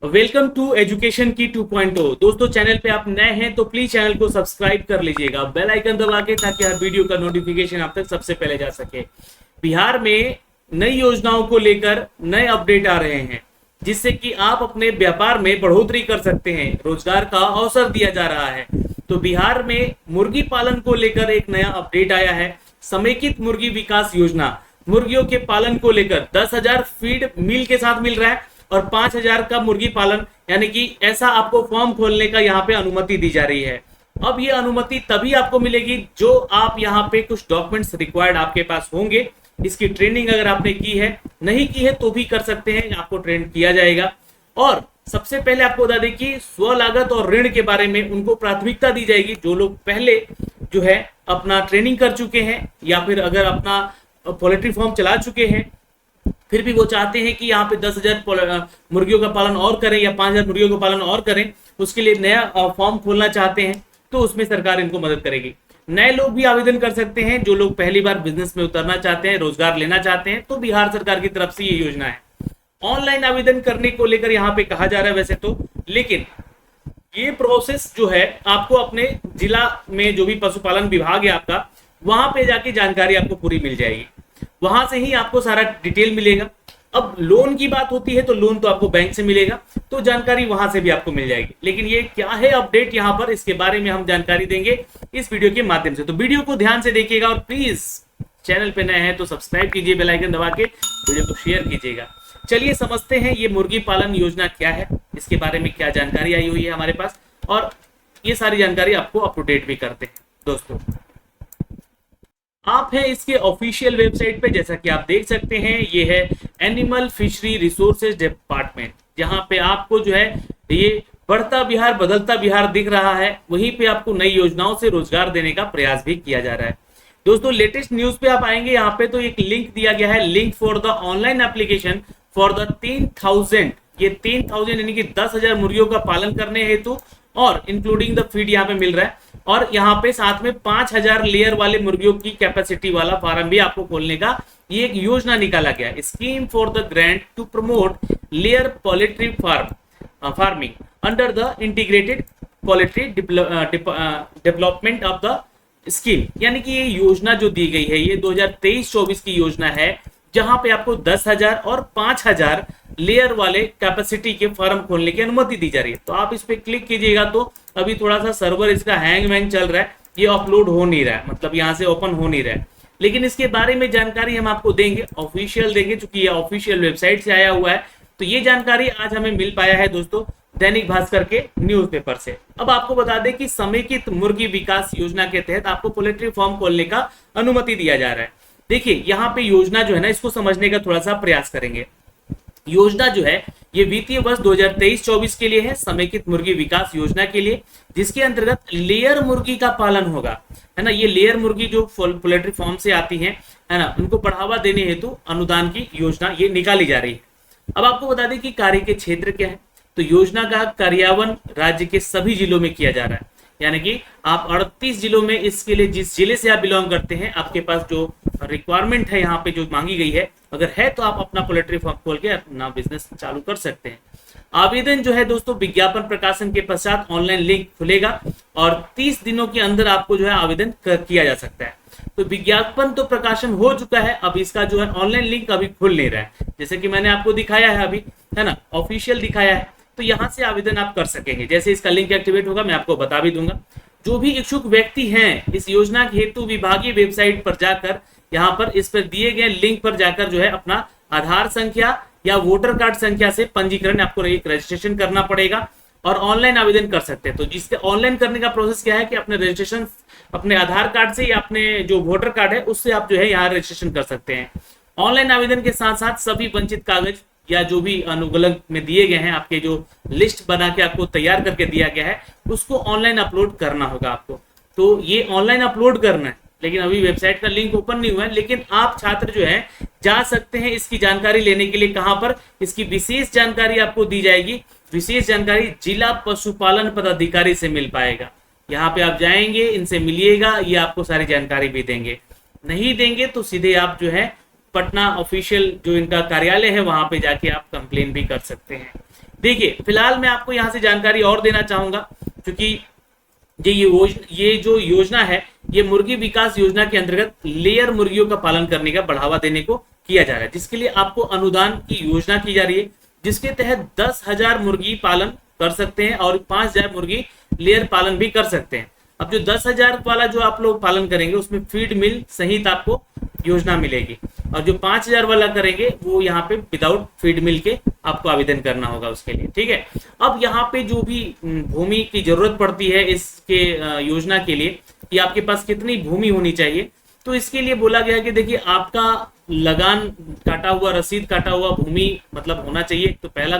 Welcome to education की 2.0। दोस्तों, channel पे आप नए हैं तो प्लीज चैनल को सब्सक्राइब कर लीजिएगा, बेल आइकन दबा के, ताकि हर वीडियो का नोटिफिकेशन आप तक सबसे पहले जा सके। बिहार में नई योजनाओं को लेकर नए अपडेट आ रहे हैं, जिससे कि आप अपने व्यापार में बढ़ोतरी कर सकते हैं, रोजगार का अवसर दिया जा रहा है। तो बिहार में मुर्गी पालन को लेकर एक नया अपडेट आया है। समेकित मुर्गी विकास योजना मुर्गियों के पालन को लेकर 10,000 फीड मील के साथ मिल रहा है और 5,000 का मुर्गी पालन, यानी कि ऐसा आपको फॉर्म खोलने का यहाँ पे अनुमति दी जा रही है। अब ये अनुमति तभी आपको मिलेगी जो आप यहाँ पे कुछ डॉक्यूमेंट्स रिक्वायर्ड आपके पास होंगे। इसकी ट्रेनिंग अगर आपने की है, नहीं की है तो भी कर सकते हैं, आपको ट्रेन किया जाएगा। और सबसे पहले आपको बता दें कि स्व लागत और ऋण के बारे में उनको प्राथमिकता दी जाएगी। जो लोग पहले जो है अपना ट्रेनिंग कर चुके हैं या फिर अगर अपना पोल्ट्री फार्म चला चुके हैं, फिर भी वो चाहते हैं कि यहाँ पे 10,000 मुर्गियों का पालन और करें या 5,000 मुर्गियों का पालन और करें, उसके लिए नया फॉर्म खोलना चाहते हैं, तो उसमें सरकार इनको मदद करेगी। नए लोग भी आवेदन कर सकते हैं, जो लोग पहली बार बिजनेस में उतरना चाहते हैं, रोजगार लेना चाहते हैं, तो बिहार सरकार की तरफ से ये योजना है। ऑनलाइन आवेदन करने को लेकर यहाँ पे कहा जा रहा है वैसे तो, लेकिन ये प्रोसेस जो है आपको अपने जिला में जो भी पशुपालन विभाग है आपका, वहां पे जाके जानकारी आपको पूरी मिल जाएगी, वहां से ही आपको सारा डिटेल मिलेगा। अब लोन की बात होती है तो लोन तो आपको बैंक से मिलेगा, तो जानकारी वहां से भी आपको मिल जाएगी। लेकिन ये क्या है अपडेट यहाँ पर, इसके बारे में हम जानकारी देंगे इस वीडियो के माध्यम से। तो वीडियो को ध्यान से देखिएगा और प्लीज चैनल पे नए हैं तो सब्सक्राइब कीजिए, बेल आइकन दबा के वीडियो को शेयर कीजिएगा। चलिए समझते हैं ये मुर्गी पालन योजना क्या है, इसके बारे में क्या जानकारी आई हुई है हमारे पास, और ये सारी जानकारी आपको अप टू डेट भी करते हैं। दोस्तों, आप हैं इसके ऑफिशियल वेबसाइट पे, जैसा कि आप देख सकते हैं, ये है एनिमल फिशरी रिसोर्सेज डिपार्टमेंट, जहां पे आपको जो है ये बढ़ता बिहार बदलता बिहार दिख रहा है। वहीं पे आपको नई योजनाओं से रोजगार देने का प्रयास भी किया जा रहा है। दोस्तों, लेटेस्ट न्यूज पे आप आएंगे, यहाँ पे तो एक लिंक दिया गया है, link for the online application for the 3,000, ये 3,000 यानी कि 10,000 मुर्गियों का पालन करने हेतु और इंक्लूडिंग द फीड यहाँ पे मिल रहा है। और यहाँ पे साथ में 5,000 लेयर वाले मुर्गियों की कैपेसिटी वाला फार्म भी आपको खोलने का ये एक योजना निकाला गया है। Scheme for the grant to promote layer poultry farming under the integrated poultry development of the scheme, यानी कि ये योजना जो दी गई है ये 2023-24 की योजना है, जहां पे आपको 10,000 और 5,000 लेयर वाले कैपेसिटी के फार्म खोलने की अनुमति दी जा रही है। तो आप इस पे क्लिक कीजिएगा तो अभी थोड़ा सा सर्वर इसका हैंग वैंग चल रहा है, ये अपलोड हो नहीं रहा है, मतलब यहाँ से ओपन हो नहीं रहा है। लेकिन इसके बारे में जानकारी हम आपको देंगे, ऑफिशियल देंगे, क्योंकि ये ऑफिशियल वेबसाइट से आया हुआ है। तो ये जानकारी आज हमें मिल पाया है दोस्तों दैनिक भास्कर के न्यूज़पेपर से। अब आपको बता दें कि समेकित मुर्गी विकास योजना के तहत आपको पोल्ट्री फार्म खोलने का अनुमति दिया जा रहा है। देखिए, यहाँ पे योजना जो है ना, इसको समझने का थोड़ा सा प्रयास करेंगे। योजना जो है ये वित्तीय वर्ष 2023-24 के लिए है, समेकित मुर्गी विकास योजना के लिए, जिसके अंतर्गत लेयर मुर्गी का पालन होगा, है ना। ये लेयर मुर्गी जो पोल्ट्री फार्म से आती है ना, उनको बढ़ावा देने हेतु अनुदान की योजना ये निकाली जा रही है। अब आपको बता दें कि कार्य के क्षेत्र क्या है। तो योजना का कार्यान्वयन राज्य के सभी जिलों में किया जा रहा है, यानी कि आप 38 जिलों में, इसके लिए जिस जिले से आप बिलोंग करते हैं, आपके पास जो रिक्वायरमेंट है यहाँ पे जो मांगी गई है, अगर है तो आप अपना पोल्ट्री फार्म खोल के अपना बिजनेस चालू कर सकते हैं। आवेदन जो है दोस्तों विज्ञापन प्रकाशन के पश्चात ऑनलाइन लिंक खुलेगा और 30 दिनों के अंदर आपको जो है आवेदन किया जा सकता है। तो विज्ञापन तो प्रकाशन हो चुका है, अब इसका जो है ऑनलाइन लिंक अभी खुल नहीं रहा है, जैसे कि मैंने आपको दिखाया है अभी, है ना, ऑफिशियल दिखाया है। तो यहाँ से आवेदन आप कर सकेंगे। जैसे इसका लिंक एक्टिवेट होगा मैं आपको बता भी दूंगा। जो भी इच्छुक व्यक्ति हैं इस योजना के हेतु विभागीय वेबसाइट पर जाकर, यहाँ पर इस पर दिए गए लिंक पर जाकर जो है अपना आधार संख्या या वोटर कार्ड संख्या से पंजीकरण, आपको एक रजिस्ट्रेशन करना पड़ेगा और ऑनलाइन आवेदन कर सकते हैं। तो जिसके ऑनलाइन करने का प्रोसेस क्या है कि अपने रजिस्ट्रेशन अपने आधार कार्ड से या अपने जो वोटर कार्ड है उससे आप जो है यहाँ रजिस्ट्रेशन कर सकते हैं। ऑनलाइन आवेदन के साथ साथ सभी वंचित कागज या जो भी अनुगलग में दिए गए हैं, आपके जो लिस्ट बना के आपको तैयार करके दिया गया है, उसको ऑनलाइन अपलोड करना होगा आपको। तो ये ऑनलाइन अपलोड करना है, लेकिन अभी वेबसाइट का लिंक ओपन नहीं हुआ है। लेकिन आप छात्र जो है जा सकते हैं इसकी जानकारी लेने के लिए। कहां पर इसकी विशेष जानकारी आपको दी जाएगी, विशेष जानकारी जिला पशुपालन पदाधिकारी से मिल पाएगा। यहाँ पे आप जाएंगे, इनसे मिलिएगा, ये आपको सारी जानकारी भी देंगे। नहीं देंगे तो सीधे आप जो है पटना ऑफिशियल जो इनका कार्यालय है वहां पे जाके आप कंप्लेन भी कर सकते हैं। देखिए फिलहाल मैं आपको यहाँ से जानकारी और देना चाहूंगा, क्योंकि ये जो योजना है ये मुर्गी विकास योजना के अंतर्गत लेयर मुर्गियों का पालन करने का बढ़ावा देने को किया जा रहा है, जिसके लिए आपको अनुदान की योजना की जा रही है, जिसके तहत 10,000 मुर्गी पालन कर सकते हैं और 5,000 मुर्गी लेयर पालन भी कर सकते हैं। अब जो 10,000 वाला जो आप लोग पालन करेंगे उसमें फीड मिल सहित आपको योजना मिलेगी, और जो 5,000 वाला करेंगे वो यहाँ पे विदाउट फीड मिल के आपको आवेदन करना होगा उसके लिए। ठीक है, अब यहाँ पे जो भी भूमि की जरूरत पड़ती है इसके योजना के लिए कि आपके पास कितनी भूमि होनी चाहिए, तो इसके लिए बोला गया कि देखिए आपका लगान काटा हुआ, रसीद काटा हुआ भूमि मतलब होना चाहिए। तो पहला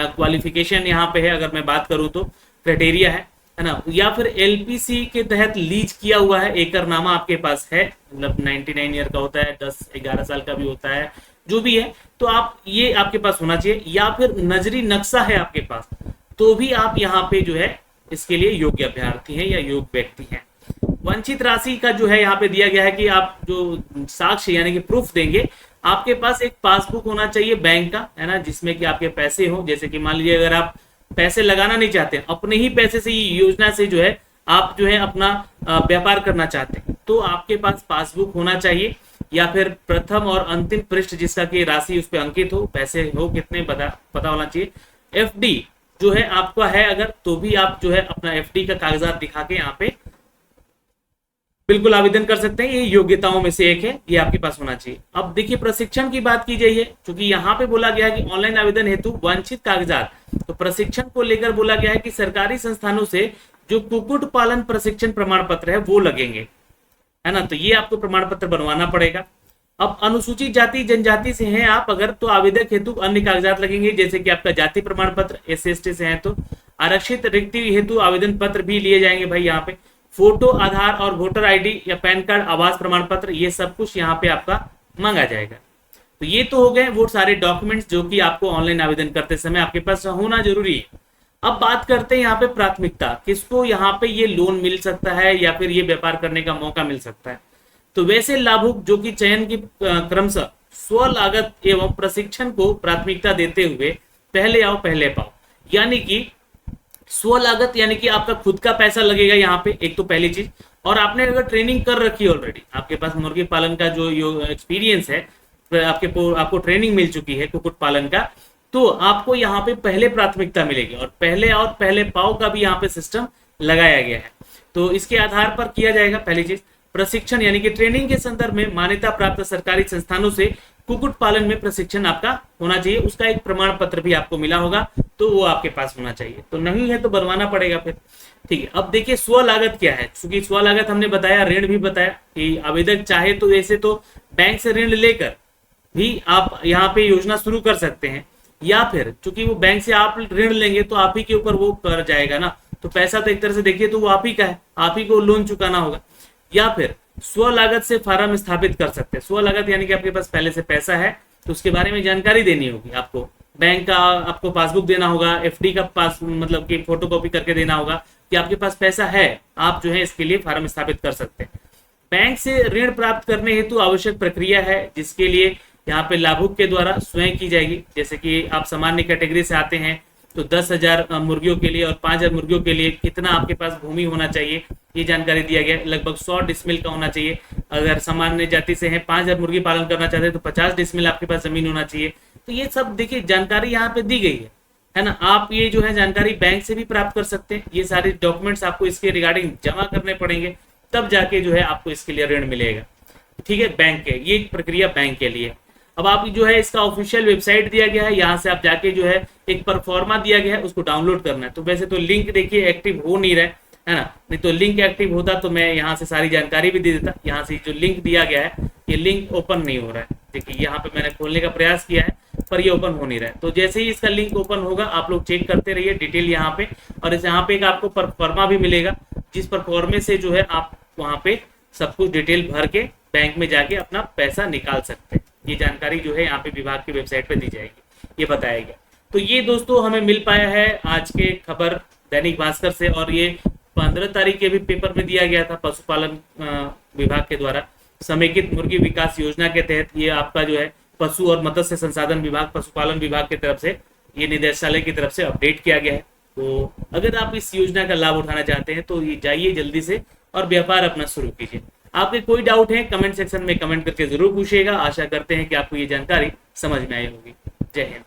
क्वालिफिकेशन यहाँ पे है, अगर मैं बात करूँ तो क्राइटेरिया है ना, या फिर एलपीसी के तहत लीज किया हुआ है, एकरनामा आपके पास है, मतलब 99 ईयर का होता है, 10-11 साल का भी होता है, जो भी है, तो आप ये आपके पास होना चाहिए, या फिर नजरी नक्शा है आपके पास, तो भी आप यहाँ पे जो है इसके लिए योग्य अभ्यर्थी हैं या योग्य व्यक्ति हैं। वंचित राशि का जो है यहाँ पे दिया गया है कि आप जो साक्ष्य यानी कि प्रूफ देंगे, आपके पास एक पासबुक होना चाहिए बैंक का, है ना, जिसमें कि आपके पैसे हो। जैसे कि मान लीजिए अगर आप पैसे लगाना नहीं चाहते, अपने ही पैसे से ये योजना से जो है आप जो है अपना व्यापार करना चाहते हैं, तो आपके पास पासबुक होना चाहिए, या फिर प्रथम और अंतिम पृष्ठ जिसका कि राशि उस पर अंकित हो, पैसे हो कितने पता होना चाहिए। एफडी जो है आपका है अगर, तो भी आप जो है अपना एफडी का कागजात दिखा के यहाँ पे बिल्कुल आवेदन कर सकते हैं। ये योग्यताओं में से एक है, ये आपके पास होना चाहिए। अब देखिए प्रशिक्षण की बात की गई है, क्योंकि यहाँ पे बोला गया है कि ऑनलाइन आवेदन हेतु वांछित कागजात, तो प्रशिक्षण को लेकर बोला गया है कि सरकारी संस्थानों से जो कुक्कुट पालन प्रशिक्षण प्रमाण पत्र है वो लगेंगे, है ना, तो ये आपको प्रमाण पत्र बनवाना पड़ेगा। अब अनुसूचित जाति जनजाति से हैं आप अगर, तो आवेदक हेतु अन्य कागजात लगेंगे, जैसे कि आपका जाति प्रमाण पत्र, SC/ST से हैं तो आरक्षित रिक्ति हेतु आवेदन पत्र भी लिए जाएंगे भाई यहाँ पे, फोटो, आधार और वोटर आईडी या पैन कार्ड, आवास प्रमाण पत्र, ये सब कुछ यहाँ पे आपका मांगा जाएगा। तो ये तो हो गए वो सारे डॉक्यूमेंट्स जो कि आपको ऑनलाइन आवेदन करते समय आपके पास होना जरूरी है। अब बात करते हैं यहाँ पे प्राथमिकता, किसको यहाँ पे ये लोन मिल सकता है या फिर ये व्यापार करने का मौका मिल सकता है। तो वैसे लाभुक जो कि चयन की क्रमशः स्व लागत एवं प्रशिक्षण को प्राथमिकता देते हुए पहले आओ पहले पाओ, यानी कि स्व लागत यानी कि आपका खुद का पैसा लगेगा यहाँ पे, एक तो पहली चीज, और आपने अगर ट्रेनिंग कर रखी है ऑलरेडी, आपके पास मुर्गी पालन का जो एक्सपीरियंस है, आपको ट्रेनिंग मिल चुकी है कुक्कुट पालन का, तो आपको यहाँ पे पहले प्राथमिकता मिलेगी, और पहले और पहले पाओ का भी यहाँ पे सिस्टम लगाया गया है। तो इसके आधार पर किया जाएगा। पहली चीज प्रशिक्षण यानी कि ट्रेनिंग के संदर्भ में मान्यता प्राप्त सरकारी संस्थानों से कुक्कुट पालन में प्रशिक्षण आपका होना चाहिए, उसका एक प्रमाण पत्र भी आपको मिला होगा, तो वो आपके पास होना चाहिए। तो नहीं है तो बनवाना पड़ेगा फिर। ठीक है, अब देखिए स्व लागत क्या है, क्योंकि स्व लागत हमने बताया, ऋण भी बताया कि आवेदक चाहे तो ऐसे तो बैंक से ऋण लेकर भी आप यहाँ पे योजना शुरू कर सकते हैं, या फिर चूंकि वो बैंक से आप ऋण लेंगे तो आप ही के ऊपर वो कर जाएगा ना, तो पैसा तो एक तरह से देखिए तो वो आप ही का है, आप ही को लोन चुकाना होगा। या फिर स्व लागत से फार्म स्थापित कर सकते हैं। स्व लागत यानी कि आपके पास पहले से पैसा है तो उसके बारे में जानकारी देनी होगी आपको, बैंक का आपको पासबुक देना होगा, एफडी का पास मतलब कि फोटोकॉपी करके देना होगा कि आपके पास पैसा है, आप जो है इसके लिए फार्म स्थापित कर सकते हैं। बैंक से ऋण प्राप्त करने हेतु आवश्यक प्रक्रिया है, जिसके लिए यहाँ पे लाभुक के द्वारा स्वयं की जाएगी। जैसे कि आप सामान्य कैटेगरी से आते हैं तो 10,000 मुर्गियों के लिए और 5,000 मुर्गियों के लिए कितना आपके पास भूमि होना चाहिए, ये जानकारी दिया गया है। लगभग 100 डिसमिल का होना चाहिए। अगर सामान्य जाति से हैं 5,000 मुर्गी पालन करना चाहते हैं तो 50 डिसमिल आपके पास जमीन होना चाहिए। तो ये सब देखिए जानकारी यहाँ पे दी गई है ना। आप ये जो है जानकारी बैंक से भी प्राप्त कर सकते हैं। ये सारे डॉक्यूमेंट्स आपको इसके रिगार्डिंग जमा करने पड़ेंगे, तब जाके जो है आपको इसके लिए ऋण मिलेगा। ठीक है, बैंक के ये प्रक्रिया बैंक के लिए। अब आप जो है इसका ऑफिशियल वेबसाइट दिया गया है, यहाँ से आप जाके जो है एक परफॉर्मा दिया गया है उसको डाउनलोड करना है। तो वैसे तो लिंक देखिए एक्टिव हो नहीं रहा है ना, नहीं तो लिंक एक्टिव होता तो मैं यहाँ से सारी जानकारी भी दे देता। यहाँ से जो लिंक दिया गया है ये लिंक ओपन नहीं हो रहा है। देखिए यहाँ पे मैंने खोलने का प्रयास किया है पर ये ओपन हो नहीं रहा है। तो जैसे ही इसका लिंक ओपन होगा आप लोग चेक करते रहिए डिटेल यहाँ पे, और इस यहाँ पे एक आपको परफॉर्मा भी मिलेगा, जिस परफॉर्मे से जो है आप वहाँ पे सब कुछ डिटेल भर के बैंक में जाके अपना पैसा निकाल सकते हैं। ये जानकारी जो है यहाँ पे विभाग की वेबसाइट पे दी जाएगी, ये बताया गया। तो ये दोस्तों हमें मिल पाया है आज के खबर दैनिक भास्कर से, और ये 15 तारीख के भी पेपर में दिया गया था पशुपालन विभाग के द्वारा। समेकित मुर्गी विकास योजना के तहत ये आपका जो है पशु और मत्स्य संसाधन विभाग, पशुपालन विभाग की तरफ से ये निदेशालय की तरफ से अपडेट किया गया है। तो अगर आप इस योजना का लाभ उठाना चाहते हैं तो ये जाइए जल्दी से और व्यापार अपना शुरू कीजिए। आपके कोई डाउट है कमेंट सेक्शन में कमेंट करके जरूर पूछिएगा। आशा करते हैं कि आपको ये जानकारी समझ में आई होगी। जय हिंद।